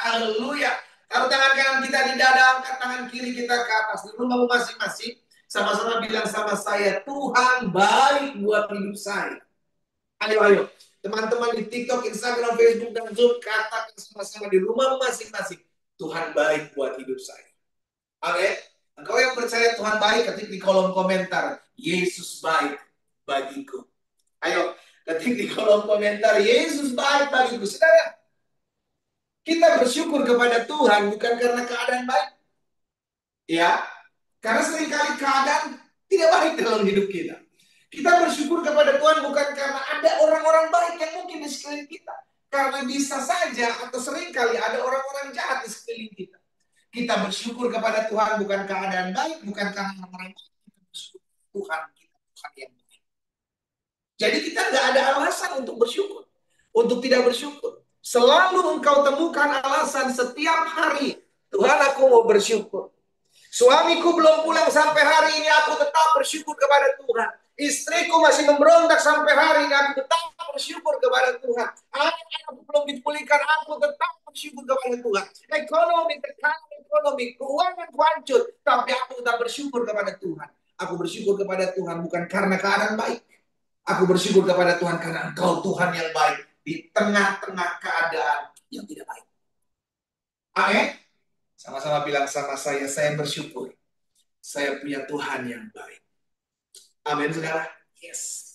Haleluya. Taruh tangan kanan kita di dada, angkat tangan kiri kita ke atas. Di rumahmu masing-masing, sama-sama bilang sama saya, Tuhan baik buat hidup saya. Ayo. Teman-teman di TikTok, Instagram, Facebook, dan Zoom, katakan sama-sama di rumah masing-masing, Tuhan baik buat hidup saya. Amin. Engkau yang percaya Tuhan baik, ketik di kolom komentar, Yesus baik bagiku. Ayo, ketik di kolom komentar, Yesus baik bagiku. Saudara, kita bersyukur kepada Tuhan bukan karena keadaan baik. Ya, karena seringkali keadaan tidak baik dalam hidup kita. Kita bersyukur kepada Tuhan bukan karena ada orang-orang baik yang mungkin di sekeliling kita. Karena bisa saja atau seringkali ada orang-orang jahat di sekeliling kita. Kita bersyukur kepada Tuhan bukan keadaan baik, bukan karena orang-orang baik. Kita bersyukur Tuhan kita, Tuhan yang baik. Jadi kita nggak ada alasan untuk bersyukur, untuk tidak bersyukur. Selalu engkau temukan alasan setiap hari. Tuhan, aku mau bersyukur. Suamiku belum pulang sampai hari ini, aku tetap bersyukur kepada Tuhan. Istriku masih memberontak sampai hari ini, aku tetap bersyukur kepada Tuhan. Anak-anakku belum dipulihkan, aku tetap bersyukur kepada Tuhan. Ekonomi, tekanan ekonomi, keuangan hancur, tapi aku tetap bersyukur kepada Tuhan. Aku bersyukur kepada Tuhan bukan karena keadaan baik. Aku bersyukur kepada Tuhan karena Engkau Tuhan yang baik di tengah-tengah keadaan yang tidak baik. Amin. Sama-sama bilang sama saya bersyukur. Saya punya Tuhan yang baik. Amin, saudara. Yes.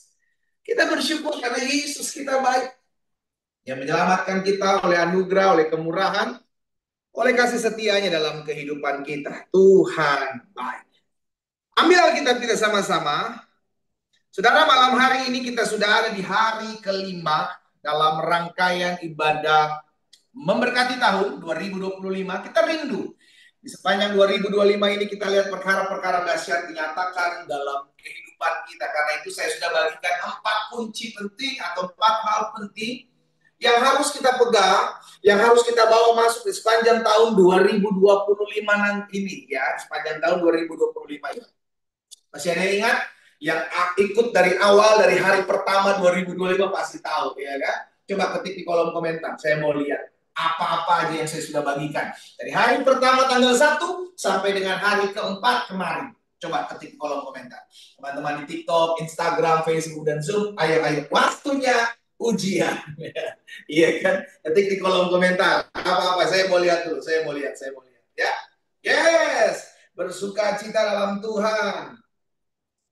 Kita bersyukur karena Yesus kita baik. Yang menyelamatkan kita oleh anugerah, oleh kemurahan, oleh kasih setianya dalam kehidupan kita. Tuhan baik. Ambil Alkitab kita sama-sama. Saudara, malam hari ini kita sudah ada di hari kelima dalam rangkaian ibadah memberkati tahun 2025. Kita rindu. Di sepanjang 2025 ini kita lihat perkara-perkara dahsyat dinyatakan dalam kehidupan kita. Karena itu saya sudah bagikan 4 kunci penting atau 4 hal penting yang harus kita pegang, yang harus kita bawa masuk di sepanjang tahun 2025 nanti ini ya, sepanjang tahun 2025 ini. Masih ada yang ingat? Yang ikut dari awal, dari hari pertama 2025 pasti tahu ya kan? Coba ketik di kolom komentar, saya mau lihat apa-apa aja yang saya sudah bagikan. Dari hari pertama tanggal 1 sampai dengan hari keempat kemarin. Coba ketik di kolom komentar. Teman-teman di TikTok, Instagram, Facebook, dan Zoom, ayo. Waktunya ujian. Iya kan? Ketik di kolom komentar. Apa-apa, saya mau lihat dulu. Saya mau lihat. Ya, yes. Bersuka cita dalam Tuhan.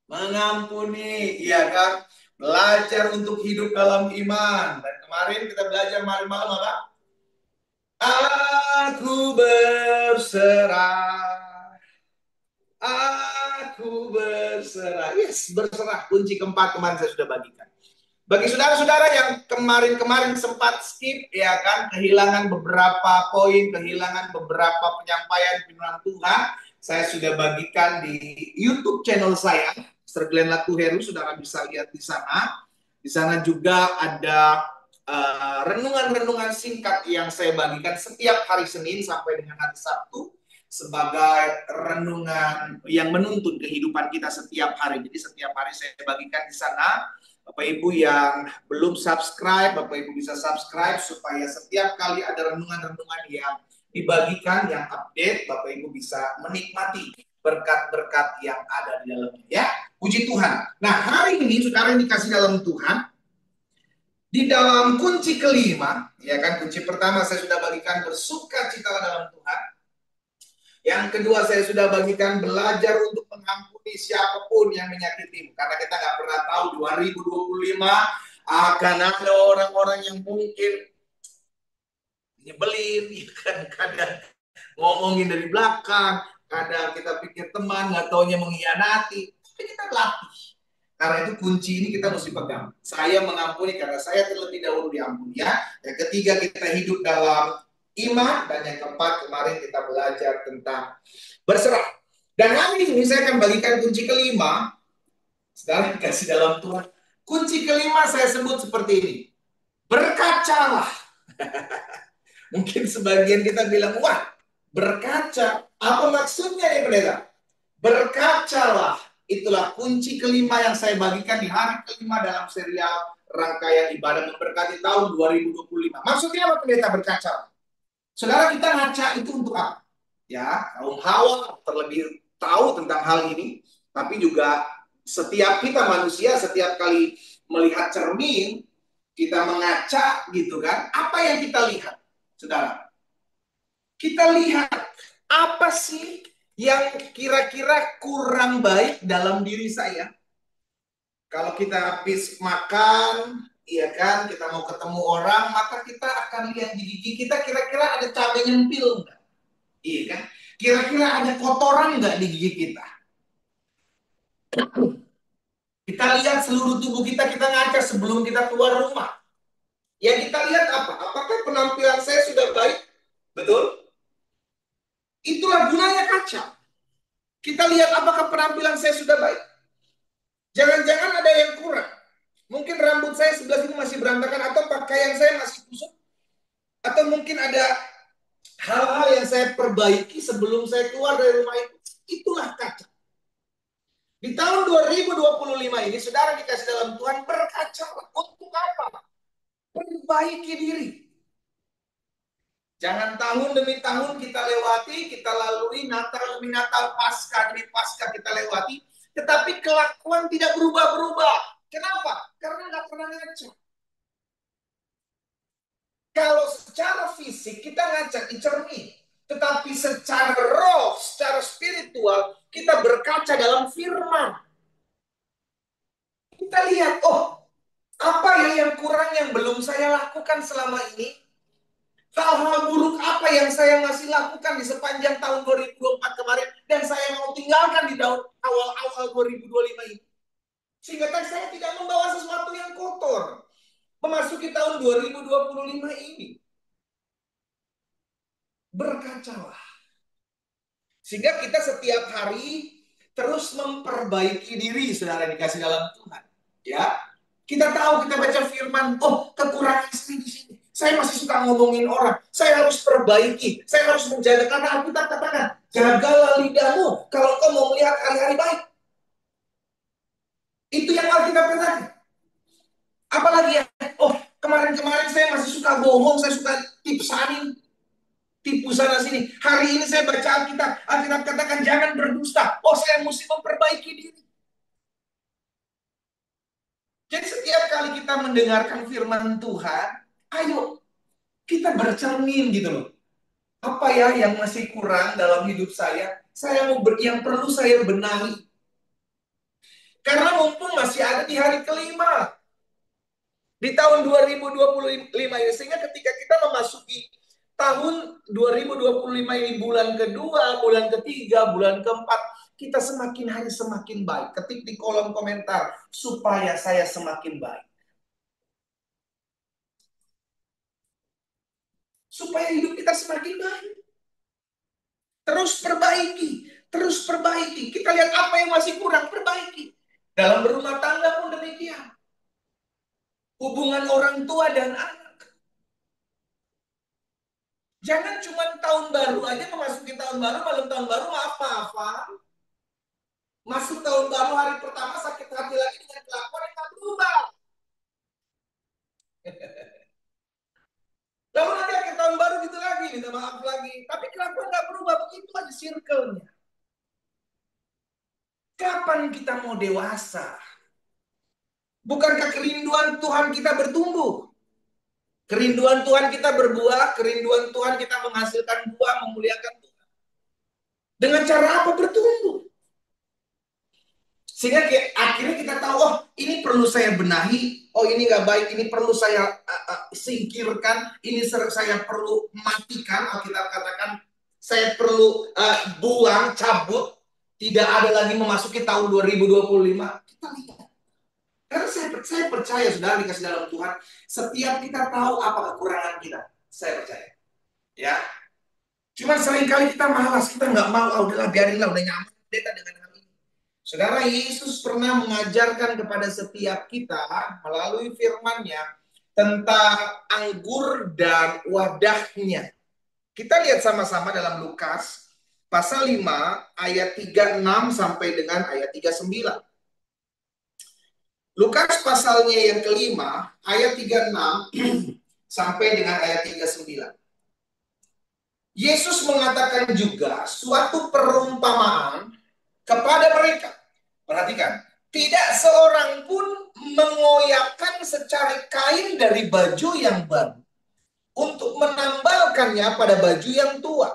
Mengampuni, iya kan? Belajar untuk hidup dalam iman. Dan kemarin kita belajar malam-malam apa? Aku berserah. Aku berserah. Yes, berserah. Kunci keempat kemarin saya sudah bagikan. Bagi saudara-saudara yang kemarin sempat skip, ya kan, kehilangan beberapa poin, kehilangan beberapa penyampaian firman Tuhan, saya sudah bagikan di YouTube channel saya, Mr. Glenn Latuheru, saudara bisa lihat di sana. Di sana juga ada renungan-renungan singkat yang saya bagikan setiap hari Senin sampai dengan hari Sabtu sebagai renungan yang menuntun kehidupan kita setiap hari. Jadi setiap hari saya bagikan di sana. Bapak Ibu yang belum subscribe, Bapak Ibu bisa subscribe supaya setiap kali ada renungan-renungan yang dibagikan, yang update, Bapak Ibu bisa menikmati berkat-berkat yang ada di dalamnya. Ya, puji Tuhan. Nah, hari ini saudara yang dikasih dalam Tuhan, di dalam kunci kelima, ya kan, kunci pertama saya sudah bagikan bersuka cita dalam Tuhan. Yang kedua saya sudah bagikan belajar untuk mengampuni siapapun yang menyakitimu. Karena kita nggak pernah tahu 2025 akan ada orang-orang yang mungkin nyebelin, ya kan, kadang ngomongin dari belakang, kadang kita pikir teman, nggak taunya mengkhianati. Tapi kita latih. Karena itu kunci ini kita mesti pegang. Saya mengampuni karena saya terlebih dahulu diampuni. Ya. Yang ketiga kita hidup dalam iman. Dan yang keempat kemarin kita belajar tentang berserah. Dan hari ini saya akan bagikan kunci kelima. Saudara kasih dalam Tuhan. Kunci kelima saya sebut seperti ini. Berkacalah. Mungkin sebagian kita bilang, wah berkaca. Apa maksudnya ya pendeta? Berkacalah. Itulah kunci kelima yang saya bagikan di hari kelima dalam serial rangkaian ibadah memberkati tahun 2025. Maksudnya apa pendeta berkaca? Saudara, kita ngaca itu untuk apa? Ya, kaum Hawa terlebih tahu tentang hal ini, tapi juga setiap kita manusia setiap kali melihat cermin, kita mengaca gitu kan. Apa yang kita lihat? Saudara, kita lihat apa sih yang kira-kira kurang baik dalam diri saya. Kalau kita habis makan, iya kan, kita mau ketemu orang, maka kita akan lihat di gigi kita kira-kira ada cabai nyempil nggak? Iya kan? Kira-kira ada kotoran nggak di gigi kita? Kita lihat seluruh tubuh kita ngaca sebelum kita keluar rumah. Yang kita lihat apa? Apakah penampilan saya sudah baik? Betul? Itulah gunanya kaca. Kita lihat apakah penampilan saya sudah baik. Jangan-jangan ada yang kurang. Mungkin rambut saya sebelah sini masih berantakan, atau pakaian saya masih kusut, atau mungkin ada hal-hal yang saya perbaiki sebelum saya keluar dari rumah itu. Itulah kaca. Di tahun 2025 ini, saudara dikasih dalam Tuhan, berkaca. Untuk apa? Perbaiki diri. Jangan tahun demi tahun kita lewati, kita lalui Natal demi Natal, Paskah demi Paskah kita lewati, tetapi kelakuan tidak berubah-berubah. Kenapa? Karena nggak pernah ngaca. Kalau secara fisik kita ngaca di cermin, tetapi secara roh, secara spiritual, kita berkaca dalam firman. Kita lihat, oh, apa ya yang kurang yang belum saya lakukan selama ini? Hal-hal buruk apa yang saya masih lakukan di sepanjang tahun 2024 kemarin dan saya mau tinggalkan di tahun awal-awal 2025 ini? Sehingga saya tidak membawa sesuatu yang kotor memasuki tahun 2025 ini. Berkacalah. Sehingga kita setiap hari terus memperbaiki diri, saudara dikasih dalam Tuhan. Ya, kita tahu, kita baca firman, oh kekurangan saya di sini. Saya masih suka ngomongin orang. Saya harus perbaiki. Saya harus menjaga. Karena Alkitab katakan, jagalah lidahmu kalau kau mau melihat hari-hari baik. Itu yang Alkitab katakan. Apalagi ya, oh kemarin-kemarin saya masih suka bohong, saya suka tipsanin, tipu sana sini. Hari ini saya baca Alkitab. Alkitab katakan jangan berdusta. Oh, saya mesti memperbaiki diri. Jadi setiap kali kita mendengarkan firman Tuhan, ayo kita bercermin gitu loh. Apa ya yang masih kurang dalam hidup saya? Saya mau yang perlu saya benahi. Karena mumpung masih ada di hari kelima. Di tahun 2025 ini. Sehingga ketika kita memasuki tahun 2025 ini, bulan kedua, bulan ketiga, bulan keempat, kita semakin hari semakin baik. Ketik di kolom komentar, supaya saya semakin baik. Supaya hidup kita semakin baik. Terus perbaiki, terus perbaiki. Kita lihat apa yang masih kurang, perbaiki. Dalam berumah tangga pun demikian. Hubungan orang tua dan anak. Jangan cuma tahun baru aja, memasuki tahun baru, malam tahun baru maaf-maafan. Masuk tahun baru, hari pertama sakit hati lagi dengan kelakuan yang tak berubah. Lalu nanti akhir tahun baru gitu lagi, minta maaf lagi. Tapi kelakuan tak berubah, begitu aja circle-nya. Kapan kita mau dewasa? Bukankah kerinduan Tuhan kita bertumbuh? Kerinduan Tuhan kita berbuah, kerinduan Tuhan kita menghasilkan buah, memuliakan Tuhan. Dengan cara apa? Bertumbuh. Sehingga akhirnya kita tahu, oh ini perlu saya benahi, oh ini nggak baik, ini perlu saya singkirkan, ini saya perlu matikan, Alkitab katakan, saya perlu buang, cabut, tidak ada lagi memasuki tahun 2025. Kita lihat. Karena saya percaya, saudara dikasih dalam Tuhan, setiap kita tahu apa kekurangan kita. Saya percaya. Ya. Cuma seringkali kita malas, kita nggak mau, udahlah biarinlah, udah nyaman kita dengan hal ini. Saudara, Yesus pernah mengajarkan kepada setiap kita melalui firman-Nya tentang anggur dan wadahnya. Kita lihat sama-sama dalam Lukas pasal 5 ayat 36 sampai dengan ayat 39. Lukas pasalnya yang kelima ayat 36 sampai dengan ayat 39. Yesus mengatakan juga suatu perumpamaan kepada mereka. Perhatikan, tidak seorang pun mengoyakkan secari kain dari baju yang baru untuk menambalkannya pada baju yang tua.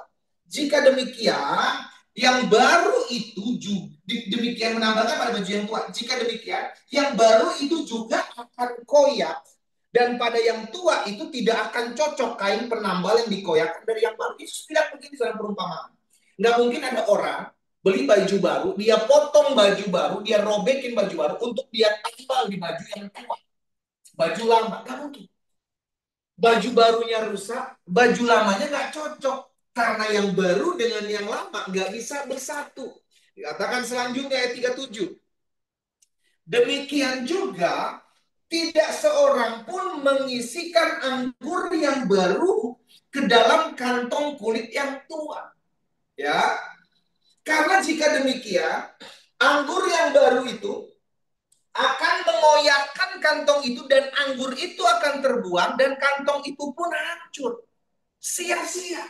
Jika demikian, yang baru itu juga demikian menambalkan pada baju yang tua. Jika demikian, yang baru itu juga akan koyak, dan pada yang tua itu tidak akan cocok kain penambal yang dikoyakkan dari yang baru. Yesus bilang begini dalam perumpamaan. Nggak mungkin ada orang beli baju baru, dia potong baju baru, dia robekin baju baru untuk dia tambal di baju yang tua. Baju lama, nggak mungkin. Baju barunya rusak, baju lamanya nggak cocok. Karena yang baru dengan yang lama nggak bisa bersatu. Dikatakan selanjutnya ayat 37. Demikian juga, tidak seorang pun mengisikan anggur yang baru ke dalam kantong kulit yang tua. Ya, karena jika demikian, anggur yang baru itu akan mengoyakkan kantong itu dan anggur itu akan terbuang dan kantong itu pun hancur. Sia-sia.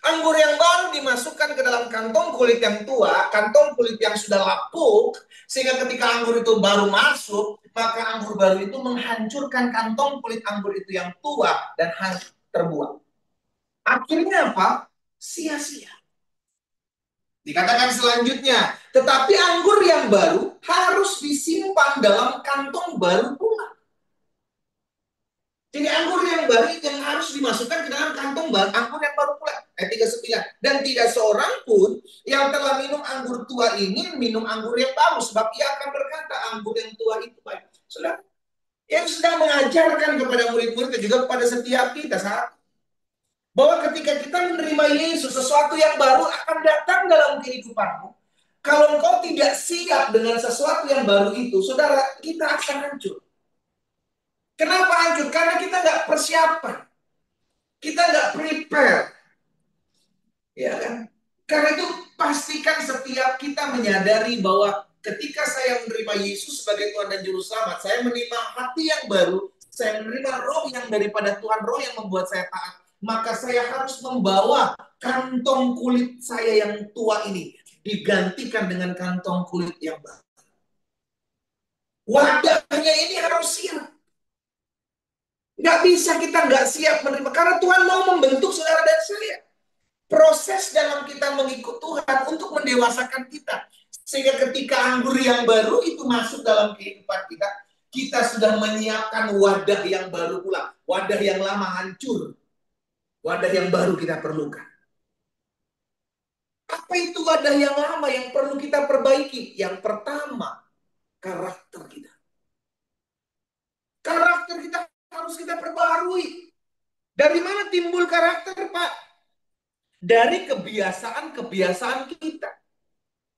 Anggur yang baru dimasukkan ke dalam kantong kulit yang tua, kantong kulit yang sudah lapuk, sehingga ketika anggur itu baru masuk, maka anggur baru itu menghancurkan kantong kulit anggur itu yang tua dan terbuang. Akhirnya apa? Sia-sia. Dikatakan selanjutnya, tetapi anggur yang baru harus disimpan dalam kantong baru pula. Jadi anggur yang baru yang harus dimasukkan ke dalam kantong anggur yang baru pula. Ayat 39. Dan tidak seorang pun yang telah minum anggur tua ini minum anggur yang baru. Sebab ia akan berkata anggur yang tua itu baik. Saudara, yang sedang mengajarkan kepada murid-murid dan juga kepada setiap kita saat bahwa ketika kita menerima Yesus, sesuatu yang baru akan datang dalam kehidupanmu. Kalau engkau tidak siap dengan sesuatu yang baru itu, saudara, kita akan hancur. Kenapa hancur? Karena kita nggak persiapan. Kita nggak prepare. Ya kan? Karena itu pastikan setiap kita menyadari bahwa ketika saya menerima Yesus sebagai Tuhan dan Juru Selamat, saya menerima hati yang baru, saya menerima roh yang daripada Tuhan, roh yang membuat saya taat. Maka saya harus membawa kantong kulit saya yang tua ini digantikan dengan kantong kulit yang baru. Wadahnya ini harus siap. Nggak bisa kita nggak siap menerima. Karena Tuhan mau membentuk saudara dan saya. Proses dalam kita mengikut Tuhan untuk mendewasakan kita. Sehingga ketika anggur yang baru itu masuk dalam kehidupan kita, kita sudah menyiapkan wadah yang baru pula. Wadah yang lama hancur. Wadah yang baru kita perlukan. Apa itu wadah yang lama yang perlu kita perbaiki? Yang pertama, karakter kita. Karakter kita harus kita perbarui. Dari mana timbul karakter, Pak? Dari kebiasaan-kebiasaan kita.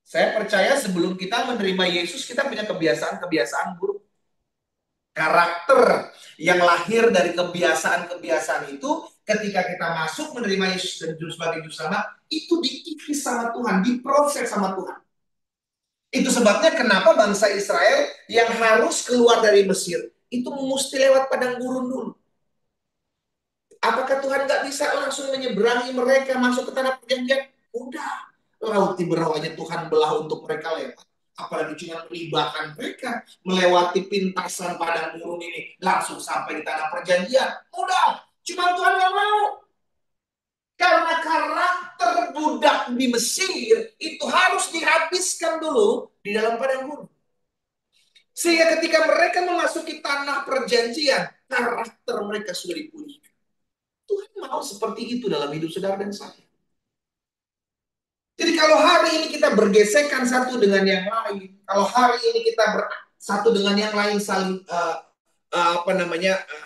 Saya percaya sebelum kita menerima Yesus, kita punya kebiasaan-kebiasaan buruk. Karakter yang lahir dari kebiasaan-kebiasaan itu, ketika kita masuk menerima Yesus dan sebagai Juru Selamat, itu dikikis sama Tuhan, diproses sama Tuhan. Itu sebabnya kenapa bangsa Israel yang harus keluar dari Mesir, itu mesti lewat padang gurun dulu. Apakah Tuhan nggak bisa langsung menyeberangi mereka masuk ke tanah perjanjian? Udah, laut di bawahnya Tuhan belah untuk mereka lewat. Apalagi cuma melibatkan mereka melewati pintasan padang gurun ini langsung sampai di tanah perjanjian. Udah, cuma Tuhan nggak mau. Karena karakter budak di Mesir itu harus dihabiskan dulu di dalam padang gurun. Sehingga ketika mereka memasuki tanah perjanjian, karakter mereka sudah dipulihkan. Tuhan mau seperti itu dalam hidup saudara dan saya. Jadi kalau hari ini kita bergesekan satu dengan yang lain, kalau hari ini kita satu dengan yang lain saling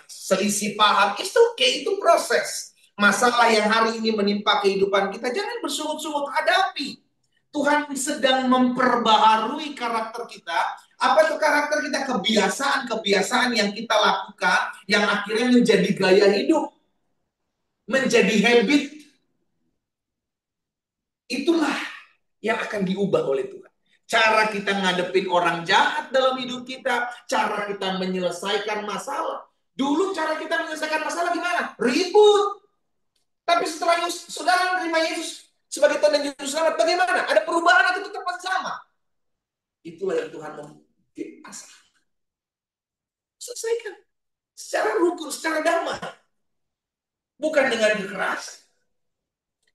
selisih paham, itu proses. Masalah yang hari ini menimpa kehidupan kita, jangan bersungut-sungut, hadapi. Tuhan sedang memperbaharui karakter kita. Apa itu karakter kita? Kebiasaan-kebiasaan yang kita lakukan, yang akhirnya menjadi gaya hidup, menjadi habit. Itulah yang akan diubah oleh Tuhan. Cara kita ngadepin orang jahat dalam hidup kita, cara kita menyelesaikan masalah. Dulu cara kita menyelesaikan masalah gimana? Ribut. Tapi setelah saudara menerima Yesus sebagai Tuhan dan Juru Selamat, bagaimana? Ada perubahan atau tetap sama? Itulah yang Tuhan mau asah. Selesaikan secara rukun, secara damai, bukan dengan kekerasan.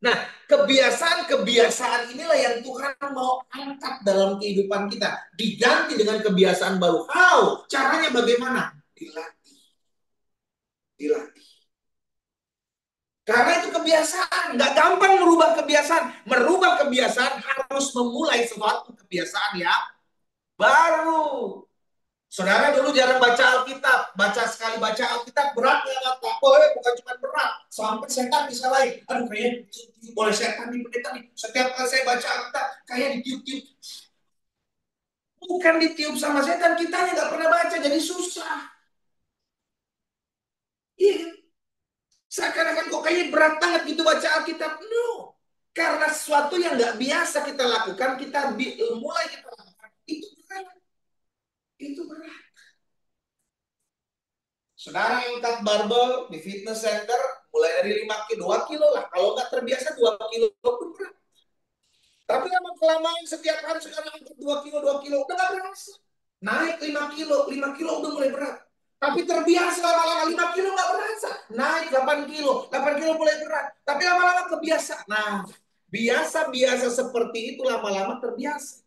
Nah, kebiasaan-kebiasaan inilah yang Tuhan mau angkat dalam kehidupan kita. Diganti dengan kebiasaan baru. How? Caranya bagaimana? Dilatih. Dilatih. Karena itu kebiasaan. Nggak gampang merubah kebiasaan. Merubah kebiasaan harus memulai suatu kebiasaan yang baru. Saudara dulu jarang baca Alkitab, sekali baca Alkitab berat ya mata. Oh, bukan cuma berat, sampai setan disalahin. Aduh, kayaknya ditiup oleh setan nih pendeta nih. Setiap kali saya baca Alkitab, kayak ditiup-tiup. Bukan ditiup sama setan, kitanya nggak pernah baca, jadi susah. Iya, seakan-akan kok kayaknya berat banget gitu baca Alkitab. No, karena sesuatu yang nggak biasa kita lakukan, kita mulai kita lakukan. Itu berat. Itu berat. Saudara yang angkat barbel di fitness center mulai dari 5 kilo, 2 kilo lah. Kalau nggak terbiasa 2 kilo pun berat. Tapi lama-kelamaan setiap hari sekarang angkat 2 kilo, 2 kilo. Udah nggak berasa. Naik 5 kilo udah mulai berat. Tapi terbiasa lama-lama 5 kilo nggak berasa. Naik 8 kilo mulai berat. Tapi lama-lama kebiasa. Nah, biasa-biasa seperti itu lama-lama terbiasa.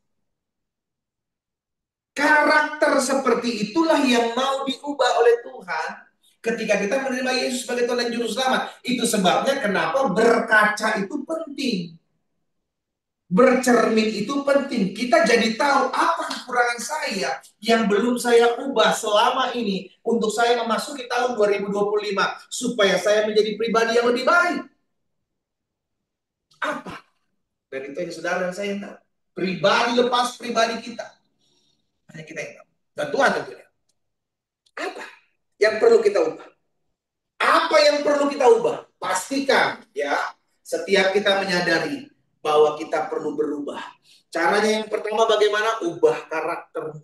Karakter seperti itulah yang mau diubah oleh Tuhan ketika kita menerima Yesus sebagai Tuhan dan Juru Selamat. Itu sebabnya kenapa berkaca itu penting. Bercermin itu penting. Kita jadi tahu apa kekurangan saya yang belum saya ubah selama ini untuk saya memasuki tahun 2025 supaya saya menjadi pribadi yang lebih baik. Apa? Dan itu yang saudara dan saya yang tahu. Pribadi lepas pribadi kita. Hanya kita yang tahu. Dan Tuhan tentunya. Apa yang perlu kita ubah? Apa yang perlu kita ubah? Pastikan ya, setiap kita menyadari bahwa kita perlu berubah. Caranya yang pertama bagaimana? Ubah karakter.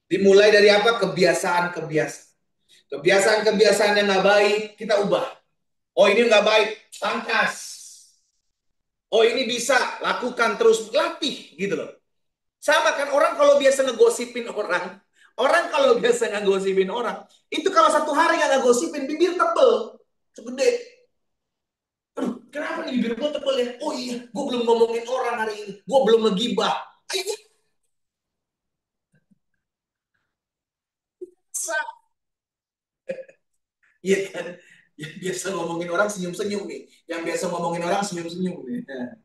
Dimulai dari apa? Kebiasaan-kebiasaan. Kebiasaan-kebiasaan yang nggak baik, kita ubah. Oh ini nggak baik, pangkas. Oh ini bisa, lakukan terus, latih gitu loh. Sama kan orang kalau biasa ngegosipin orang, kalau biasa ngegosipin orang, itu kalau satu hari nggak ngegosipin, bibir tebel, segede. Aduh, kenapa nih bibir gue tebel ya? Oh iya, gue belum ngomongin orang hari ini, gue belum ngegibah. Ayo, iya kan? Yang biasa ngomongin orang senyum-senyum nih, yang biasa ngomongin orang senyum-senyum nih. Nah.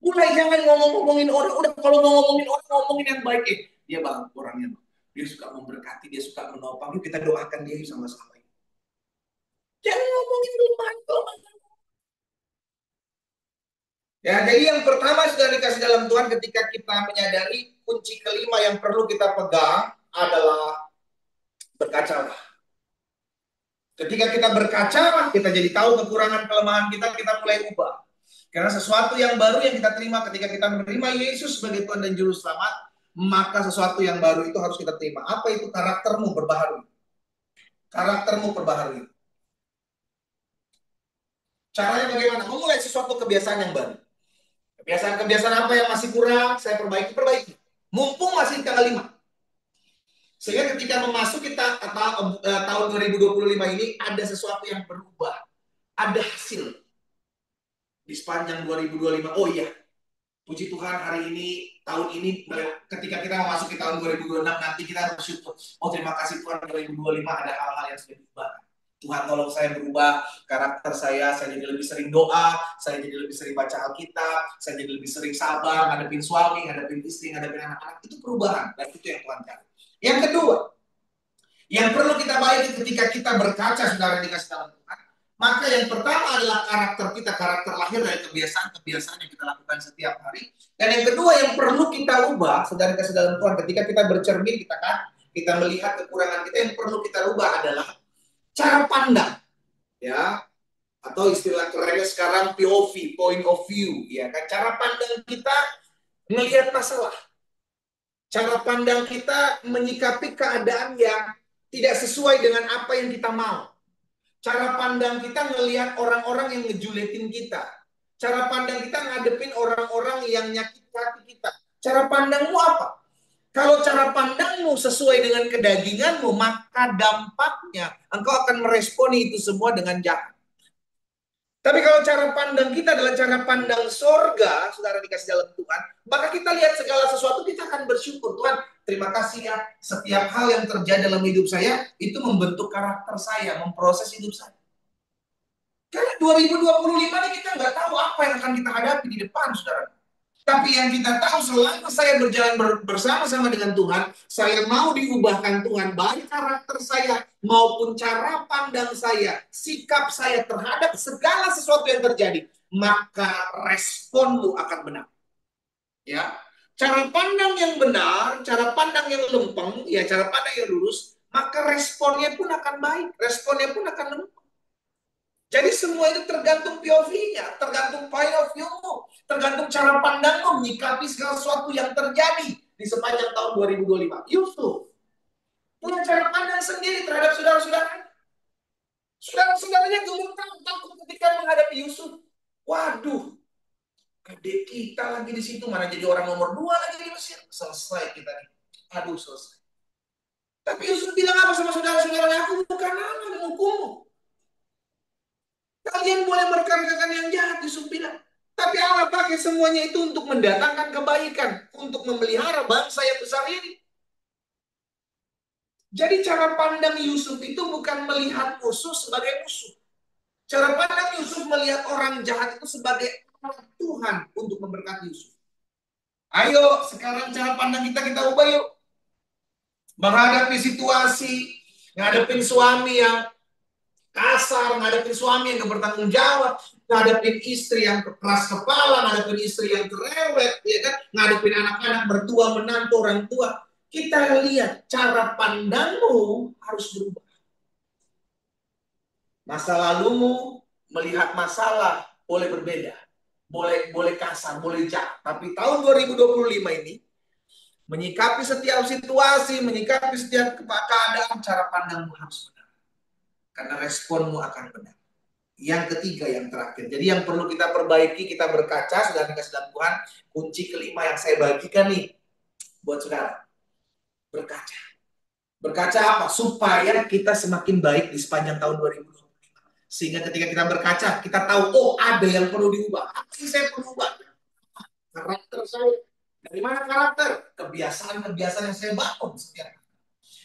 Mulai jangan ngomong-ngomongin orang, udah kalau mau ngomongin orang, ngomongin yang baik. Dia bang, orangnya bang. Dia suka memberkati, dia suka menopang. Yuk kita doakan dia sama-sama. Jangan ngomongin kelemahan. Ya, jadi yang pertama sudah dikasih dalam Tuhan ketika kita menyadari kunci kelima yang perlu kita pegang adalah berkacalah. Ketika kita berkaca, kita jadi tahu kekurangan kelemahan kita mulai ubah. Karena sesuatu yang baru yang kita terima ketika kita menerima Yesus sebagai Tuhan dan Juru Selamat, maka sesuatu yang baru itu harus kita terima. Apa itu? Karaktermu berbaharui. Karaktermu berbaharui. Caranya bagaimana? Memulai sesuatu kebiasaan yang baru. Kebiasaan-kebiasaan apa yang masih kurang, saya perbaiki. Mumpung masih tanggal 5. Sehingga ketika memasuki tahun 2025 ini, ada sesuatu yang berubah. Ada hasil. Di sepanjang 2025, oh iya, puji Tuhan hari ini, tahun ini, ketika kita memasuki tahun 2026, nanti kita bersyukur. Oh terima kasih Tuhan, 2025 ada hal-hal yang sudah berubah. Tuhan tolong saya berubah karakter saya jadi lebih sering doa, saya jadi lebih sering baca Alkitab, saya jadi lebih sering sabar, ngadepin suami, ngadepin istri, ngadepin anak-anak. Itu perubahan, dan itu yang Tuhan cari. Yang kedua, yang perlu kita baiki ketika kita berkaca, saudara dikasih dalam Tuhan, maka yang pertama adalah karakter kita, karakter lahir dari kebiasaan-kebiasaan yang kita lakukan setiap hari. Dan yang kedua yang perlu kita ubah, saudara dikasih dalam Tuhan, ketika kita bercermin, kita melihat kekurangan kita, yang perlu kita ubah adalah cara pandang, ya, atau istilah kerennya sekarang POV, point of view, ya kan, cara pandang kita melihat masalah, cara pandang kita menyikapi keadaan yang tidak sesuai dengan apa yang kita mau. Cara pandang kita ngelihat orang-orang yang ngejuletin kita. Cara pandang kita ngadepin orang-orang yang nyakit hati kita. Cara pandangmu apa? Kalau cara pandangmu sesuai dengan kedaginganmu, maka dampaknya engkau akan meresponi itu semua dengan jahat. Tapi kalau cara pandang kita adalah cara pandang sorga, saudara dikasih dalam Tuhan, maka kita lihat segala sesuatu, kita akan bersyukur. Tuhan, terima kasih ya, setiap hal yang terjadi dalam hidup saya, itu membentuk karakter saya, memproses hidup saya. Karena 2025 ini kita nggak tahu apa yang akan kita hadapi di depan, saudara. Tapi yang kita tahu, selama saya berjalan bersama-sama dengan Tuhan, saya mau diubahkan Tuhan, baik karakter saya maupun cara pandang saya, sikap saya terhadap segala sesuatu yang terjadi, maka responmu akan benar. Ya, cara pandang yang benar, cara pandang yang lempeng, ya cara pandang yang lurus, maka responnya pun akan baik, responnya pun akan lempeng. Jadi semua itu tergantung POV-nya, tergantung point of view-mu, tergantung cara pandangmu menyikapi segala sesuatu yang terjadi di sepanjang tahun 2025. Yusuf punya cara pandang sendiri terhadap saudara-saudara. Saudara-saudaranya gemetar takut ketika menghadapi Yusuf. Waduh, adik kita lagi di situ, mana jadi orang nomor 2 lagi di Mesir. Selesai kita nih. Aduh, selesai. Tapi Yusuf bilang apa sama saudara-saudaranya? Aku bukan Allah menghukummu. Kalian boleh merekarkan yang jahat, Yusuf bilang. Tapi Allah pakai semuanya itu untuk mendatangkan kebaikan, untuk memelihara bangsa yang besar ini. Jadi cara pandang Yusuf itu bukan melihat musuh sebagai musuh. Cara pandang Yusuf melihat orang jahat itu sebagai Tuhan untuk memberkati Yusuf. Ayo, sekarang cara pandang kita ubah yuk. Menghadapi situasi, ngadepin suami yang kasar, ngadepin suami yang gak bertanggung jawab, ngadepin istri yang keras kepala, ngadepin istri yang cerewet, ya kan? Ngadepin anak-anak mertua, menantu, orang tua. Kita lihat cara pandangmu harus berubah. Masa lalumu melihat masalah boleh berbeda, boleh kasar, boleh jahat. Tapi tahun 2025 ini menyikapi setiap situasi, menyikapi setiap keadaan, cara pandangmu harus benar. Karena responmu akan benar. Yang ketiga, yang terakhir. Jadi yang perlu kita perbaiki, kita berkaca, sudah dikasih dalam Tuhan. Kunci kelima yang saya bagikan nih buat saudara. Berkaca. Berkaca apa? Supaya kita semakin baik di sepanjang tahun 2025. Sehingga ketika kita berkaca, kita tahu, oh ada yang perlu diubah. Apa sih saya perlu ubah? Karakter saya. Dari mana karakter? Kebiasaan-kebiasaan yang saya bangun setiap hari.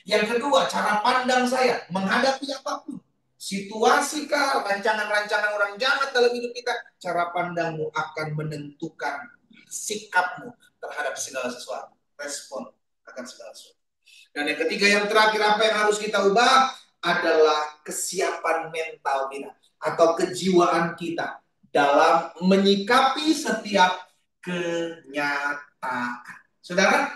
Yang kedua, cara pandang saya menghadapi apapun. Situasi kah, rancangan-rancangan orang jahat dalam hidup kita, cara pandangmu akan menentukan sikapmu terhadap segala sesuatu. Respon akan segala sesuatu. Dan yang ketiga, yang terakhir, apa yang harus kita ubah adalah kesiapan mental kita atau kejiwaan kita dalam menyikapi setiap kenyataan. Saudara,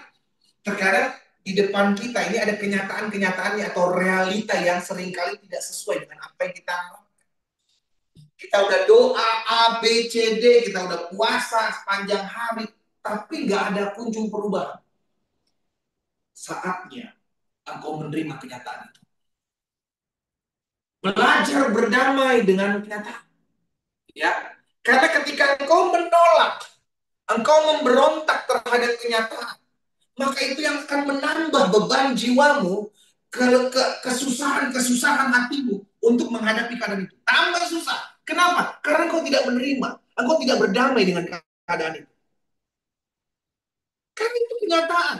terkadang di depan kita ini ada kenyataan-kenyataannya atau realita yang seringkali tidak sesuai dengan apa yang kita harapkan. Kita udah doa A, B, C, D, kita udah puasa sepanjang hari, tapi nggak ada kunjung perubahan. Saatnya engkau menerima kenyataan itu. Belajar berdamai dengan kenyataan. Ya, karena ketika engkau menolak, engkau memberontak terhadap kenyataan, maka itu yang akan menambah beban jiwamu, kesusahan hatimu untuk menghadapi keadaan itu. Tambah susah. Kenapa? Karena engkau tidak menerima, engkau tidak berdamai dengan keadaan itu. Karena itu kenyataan.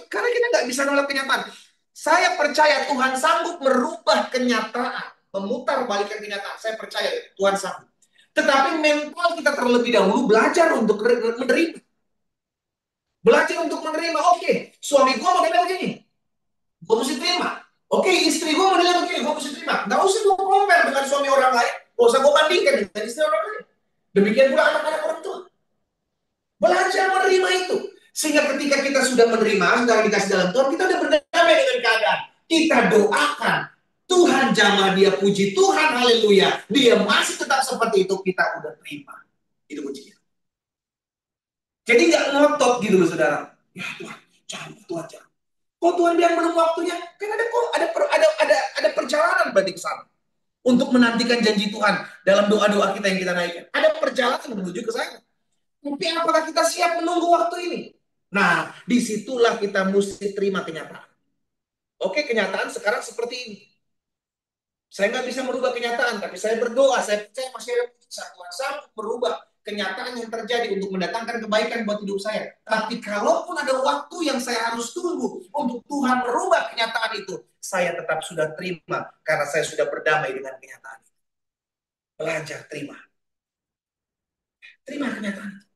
Karena kita nggak bisa nolak kenyataan. Saya percaya Tuhan sanggup merubah kenyataan, memutar balikan kenyataan. Saya percaya Tuhan sanggup. Tetapi mental kita terlebih dahulu belajar untuk menerima. Belajar untuk menerima, oke, suami gue modelnya begini, gue mesti terima. Oke, istri gue modelnya begini, gue mesti terima. Gak usah gue compare dengan suami orang lain, gak usah gue bandingkan dengan istri orang lain. Demikian pula anak-anak orang tua. Belajar menerima itu. Sehingga ketika kita sudah menerima, sudah dikasih dalam Tuhan, kita sudah berdamai dengan keadaan. Kita doakan, Tuhan jamah dia, puji Tuhan, haleluya. Dia masih tetap seperti itu, kita udah terima. Itu kuncinya. Jadi nggak ngotot gitu loh saudara. Ya Tuhan, jangan Tuhan. Kok Tuhan bilang belum waktunya? Kan ada perjalanan berarti ke sana. untuk menantikan janji Tuhan dalam doa-doa kita yang kita naikkan. Ada perjalanan menuju ke sana. Tapi apakah kita siap menunggu waktu ini? Nah, disitulah kita mesti terima kenyataan. Oke, kenyataan sekarang seperti ini. Saya nggak bisa merubah kenyataan, tapi saya berdoa, saya percaya masih ada Tuhan sanggup merubah kenyataan yang terjadi untuk mendatangkan kebaikan buat hidup saya. Tapi kalaupun ada waktu yang saya harus tunggu untuk Tuhan merubah kenyataan itu, saya tetap sudah terima karena saya sudah berdamai dengan kenyataan itu. Belajar terima. Terima kenyataan itu.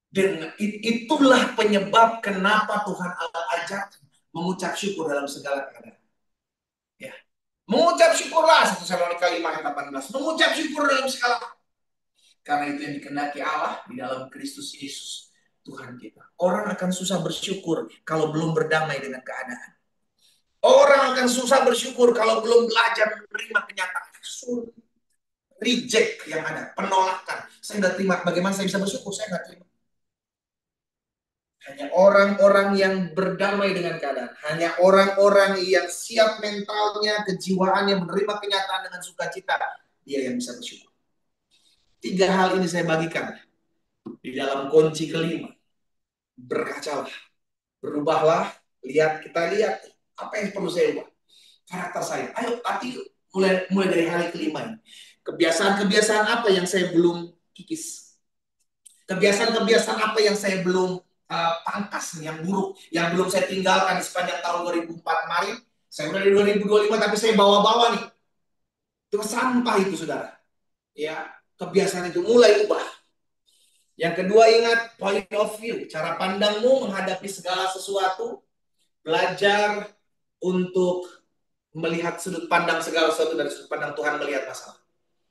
Dan itulah penyebab kenapa Tuhan Allah ajarkan mengucap syukur dalam segala keadaan. Ya. Mengucap syukurlah 1 Tesalonika 5 ayat 18. Mengucap syukur dalam segala. Karena itu yang dikehendaki Allah di dalam Kristus Yesus Tuhan kita. Orang akan susah bersyukur kalau belum berdamai dengan keadaan. Orang akan susah bersyukur kalau belum belajar menerima kenyataan. Reject yang ada, penolakan. Saya nggak terima. Bagaimana saya bisa bersyukur? Saya nggak terima. Hanya orang-orang yang berdamai dengan keadaan. Hanya orang-orang yang siap mentalnya, kejiwaannya, menerima kenyataan dengan sukacita. Dia yang bisa bersyukur. 3 hal ini saya bagikan di dalam kunci kelima. Berkacalah, berubahlah, kita lihat apa yang perlu saya ubah. Karakter saya. Ayo, tapi mulai dari hari kelima ini. Kebiasaan-kebiasaan apa yang saya belum kikis? Kebiasaan-kebiasaan apa yang saya belum pangkas, yang buruk, yang belum saya tinggalkan di sepanjang tahun 2004 kemarin. Saya udah di 2025, tapi saya bawa-bawa nih. Itu sampah itu, saudara. Ya, kebiasaan itu mulai ubah. Yang kedua, ingat point of view, cara pandangmu menghadapi segala sesuatu. Belajar untuk melihat sudut pandang segala sesuatu dari sudut pandang Tuhan melihat masalah.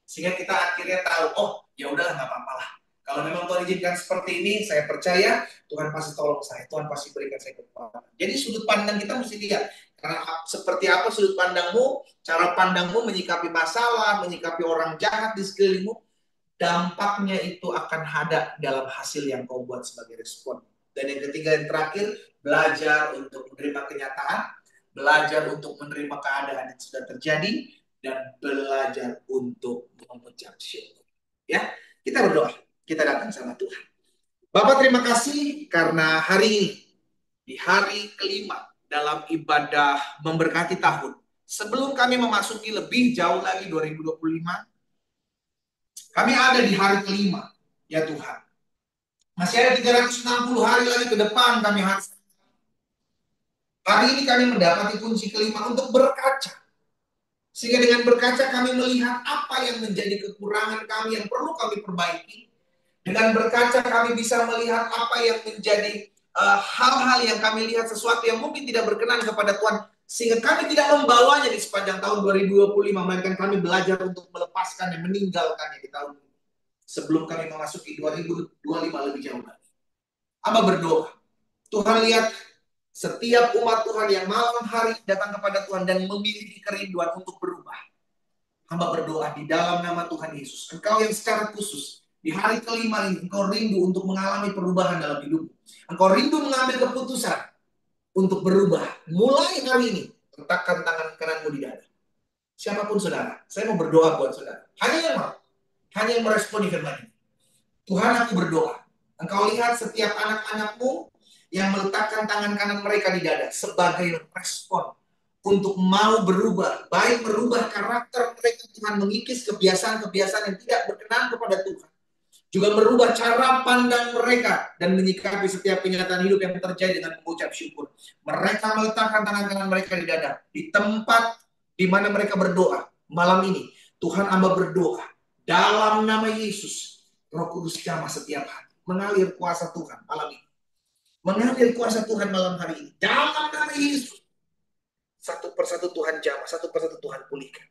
Sehingga kita akhirnya tahu, oh ya udahlah, nggak apa-apa lah. Kalau memang Tuhan izinkan seperti ini, saya percaya Tuhan pasti tolong saya, Tuhan pasti berikan saya kekuatan. Jadi sudut pandang kita mesti lihat, karena seperti apa sudut pandangmu, cara pandangmu menyikapi masalah, menyikapi orang jahat di sekelilingmu, dampaknya itu akan ada dalam hasil yang kau buat sebagai respon. Dan yang ketiga, yang terakhir, belajar untuk menerima kenyataan, belajar untuk menerima keadaan yang sudah terjadi, dan belajar untuk mengucap syukur. Ya, kita berdoa. Kita datang sama Tuhan. Bapak, terima kasih karena hari ini, di hari kelima dalam ibadah memberkati tahun, sebelum kami memasuki lebih jauh lagi 2025, kami ada di hari kelima, ya Tuhan. Masih ada 360 hari lagi ke depan kami harus. Hari ini kami mendapati kunci kelima untuk berkaca. Sehingga dengan berkaca kami melihat apa yang menjadi kekurangan kami yang perlu kami perbaiki. Dengan berkaca kami bisa melihat apa yang menjadi hal-hal yang kami lihat, sesuatu yang mungkin tidak berkenan kepada Tuhan. Sehingga kami tidak membawanya di sepanjang tahun 2025. Melainkan kami belajar untuk melepaskan dan meninggalkannya di tahun ini. Sebelum kami memasuki 2025 lebih jauh lagi. Hamba berdoa. Tuhan lihat setiap umat Tuhan yang malam hari datang kepada Tuhan dan memiliki kerinduan untuk berubah. Hamba berdoa di dalam nama Tuhan Yesus. Engkau yang secara khusus di hari kelima ini, engkau rindu untuk mengalami perubahan dalam hidupmu. Engkau rindu mengambil keputusan untuk berubah. Mulai hari ini, letakkan tangan kananmu di dada. Siapapun saudara, saya mau berdoa buat saudara. Hanya yang mau. Hanya yang meresponi firman ini. Tuhan, aku berdoa. Engkau lihat setiap anak-anakmu yang meletakkan tangan kanan mereka di dada sebagai respon untuk mau berubah. Baik merubah karakter mereka, Tuhan, mengikis kebiasaan-kebiasaan yang tidak berkenan kepada Tuhan. Juga merubah cara pandang mereka dan menyikapi setiap kenyataan hidup yang terjadi dengan mengucap syukur. Mereka meletakkan tangan kanan mereka di dada, di tempat di mana mereka berdoa malam ini. Tuhan, hamba berdoa dalam nama Yesus, Roh Kudus jamah setiap hati, mengalir kuasa Tuhan malam ini, mengalir kuasa Tuhan malam hari ini dalam nama Yesus. Satu persatu Tuhan jamah, satu persatu Tuhan pulihkan.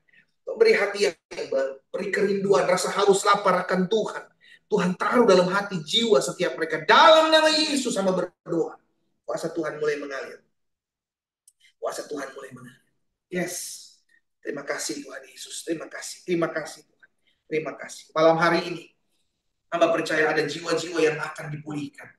Beri hati yang baru, beri kerinduan, rasa haus lapar akan Tuhan. Tuhan taruh dalam hati jiwa setiap mereka. Dalam nama Yesus sama berdoa. Kuasa Tuhan mulai mengalir. Kuasa Tuhan mulai mengalir. Yes. Terima kasih Tuhan Yesus. Terima kasih. Terima kasih Tuhan. Terima kasih. Malam hari ini, hamba percaya ada jiwa-jiwa yang akan dipulihkan.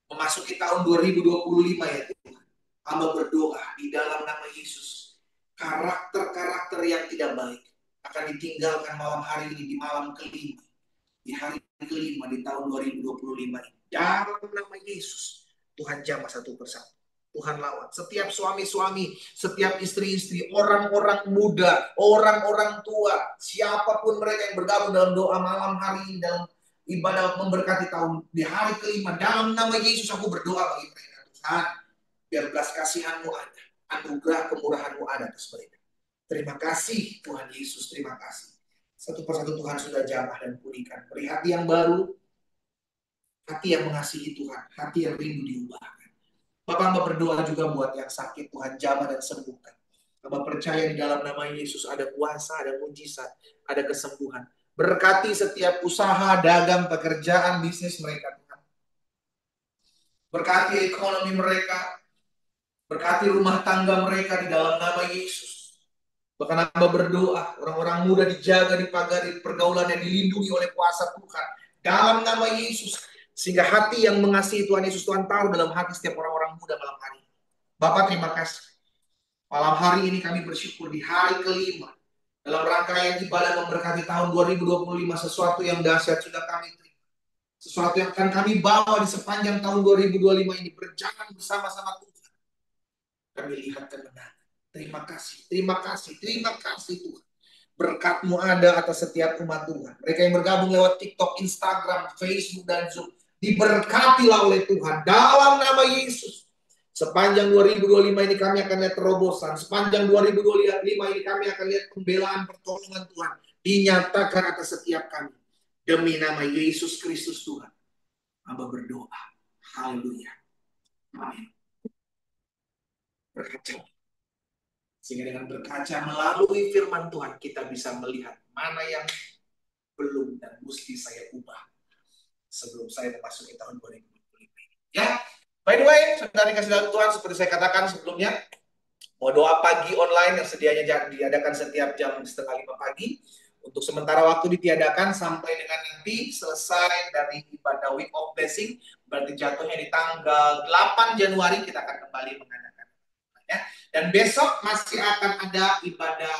Memasuki tahun 2025 ya Tuhan. Hamba berdoa di dalam nama Yesus. Karakter-karakter yang tidak baik akan ditinggalkan malam hari ini, di malam kelima, di hari kelima di tahun 2025 ini. Dalam nama Yesus, Tuhan jamah satu persatu. Tuhan lawan setiap suami-suami, setiap istri-istri, orang-orang muda, orang-orang tua, siapapun mereka yang bergabung dalam doa malam hari ini, dalam ibadah memberkati tahun di hari kelima. Dalam nama Yesus aku berdoa bagi mereka. Tuhan, biar belas kasihan-Mu ada, anugerah kemurahan-Mu ada atas mereka. Terima kasih Tuhan Yesus, terima kasih. Satu persatu Tuhan sudah jamah dan pulihkan. Beri hati yang baru, hati yang mengasihi Tuhan, hati yang rindu diubahkan. Bapak Hamba berdoa juga buat yang sakit, Tuhan jamah dan sembuhkan. Hamba percaya di dalam nama Yesus ada kuasa, ada mujizat, ada kesembuhan. Berkati setiap usaha, dagang, pekerjaan, bisnis mereka, Tuhan. Berkati ekonomi mereka, berkati rumah tangga mereka di dalam nama Yesus. Bahkan Hamba berdoa, orang-orang muda dijaga, dipagari, pergaulannya dilindungi oleh kuasa Tuhan. Dalam nama Yesus. Sehingga hati yang mengasihi Tuhan Yesus, Tuhan taruh dalam hati setiap orang-orang muda malam hari. Bapak terima kasih. Malam hari ini kami bersyukur di hari kelima. Dalam rangkaian ibadah memberkati tahun 2025, sesuatu yang dahsyat sudah kami terima. Sesuatu yang akan kami bawa di sepanjang tahun 2025 ini. Berjalan bersama-sama Tuhan. Kami lihat kemenangan. Terima kasih, terima kasih, terima kasih Tuhan. Berkat-Mu ada atas setiap umat Tuhan. Mereka yang bergabung lewat TikTok, Instagram, Facebook, dan Zoom. Diberkatilah oleh Tuhan dalam nama Yesus. Sepanjang 2025 ini kami akan lihat terobosan. Sepanjang 2025 ini kami akan lihat pembelaan pertolongan Tuhan dinyatakan atas setiap kami. Demi nama Yesus Kristus Tuhan, Hamba berdoa. Haleluya. Amin. Berkaca. Sehingga dengan berkaca melalui firman Tuhan kita bisa melihat mana yang belum dan mesti saya ubah sebelum saya memasuki tahun 2025 ini. Ya, by the way, saudara dikasih dalam Tuhan, seperti saya katakan sebelumnya, mau doa pagi online yang sedianya diadakan setiap jam 4:30 pagi, untuk sementara waktu ditiadakan sampai dengan nanti selesai dari ibadah Week of Blessing, berarti jatuhnya di tanggal 8 Januari kita akan kembali mengadakan. Ya. Dan besok masih akan ada ibadah,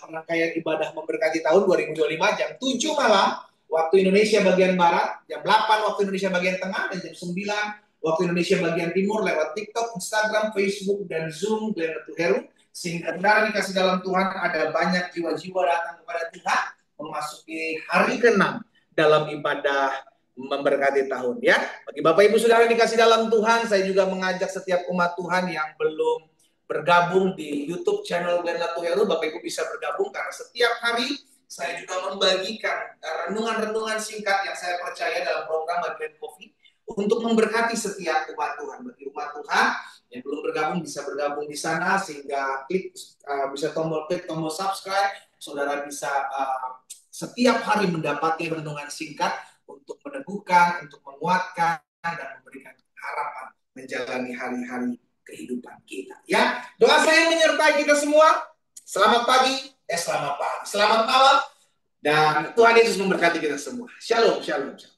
rangkaian ibadah memberkati tahun 2025 jam 7 malam, waktu Indonesia bagian Barat, jam 8 waktu Indonesia bagian Tengah, dan jam 9 waktu Indonesia bagian Timur lewat TikTok, Instagram, Facebook, dan Zoom Glenn Ratu Heru. Sehingga benar dikasih dalam Tuhan, ada banyak jiwa-jiwa datang kepada Tuhan memasuki hari ke-6 dalam ibadah memberkati tahun. Ya, bagi Bapak Ibu Saudara dikasih dalam Tuhan, saya juga mengajak setiap umat Tuhan yang belum bergabung di YouTube channel Glenn Ratu Heru, Bapak Ibu bisa bergabung karena setiap hari saya juga membagikan renungan-renungan singkat yang saya percaya dalam program Advent Coffee untuk memberkati setiap umat Tuhan. Bagi umat Tuhan yang belum bergabung bisa bergabung di sana, sehingga bisa klik tombol subscribe, saudara bisa setiap hari mendapati renungan singkat untuk meneguhkan, untuk menguatkan, dan memberikan harapan menjalani hari-hari kehidupan kita. Ya, doa saya menyertai kita semua. Selamat pagi, selamat pagi, selamat malam, dan Tuhan Yesus memberkati kita semua. Shalom, shalom, shalom.